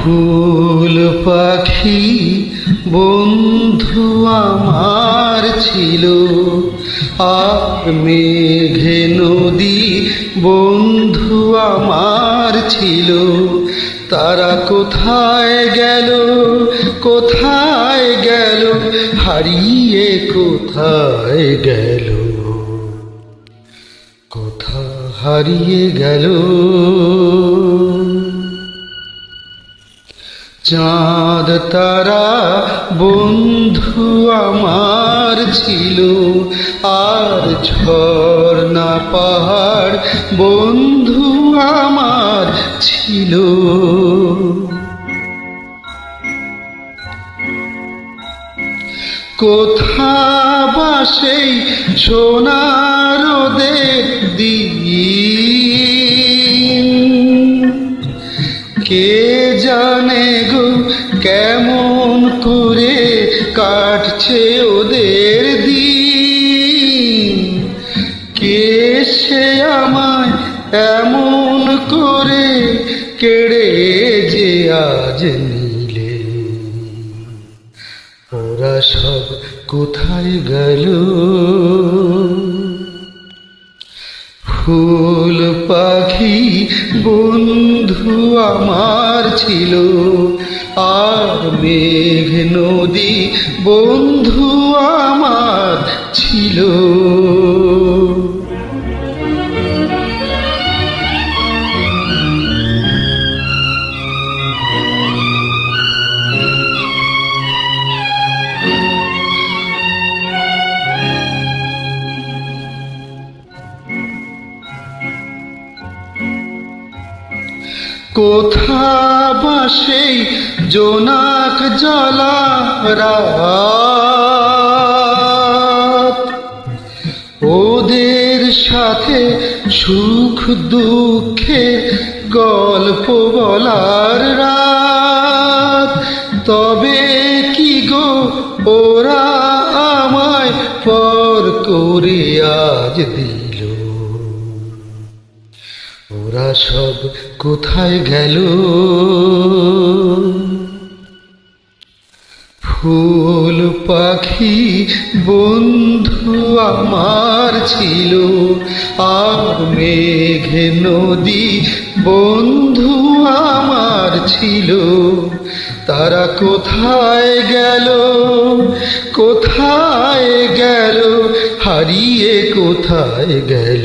ফুল পাখি বন্ধু আমার ছিল, আর মেঘে নদী বন্ধু আমার ছিল। তারা কোথায় গেল, কোথায় গেল, হারিয়ে কোথায় গেল, কোথায় হারিয়ে গেল। চাঁদ তারা বন্ধু আমার ছিল, আর ঝর্ণা পাহাড় বন্ধু আমার ছিল। কোথা বা সেই সোনার রোদের দিন, কে জানে গো কেমন করে কাটছে ওদের দিন। কে সে আমায় এমন করে কেড়ে যে আজ নিলে, ওরা সব কোথায় গেল। ফুল পাখি বন্ধু আমার ছিল, আর মেঘ নদী বন্ধু আমার ছিল। কোথা বা সেই জোনাক জ্বালা রাত, ওদের সাথে সুখ দুঃখে গল্প বলার রাত। তবে কি গো ওরা আমায় পর করে আজ দিল, ওরা সব কোথায় গেল। ফুল পাখি বন্ধু আমার ছিল, আর মেঘে নদী বন্ধু আমার ছিল। তারা কোথায় গেল, কোথায় গেল, হারিয়ে কোথায় গেল।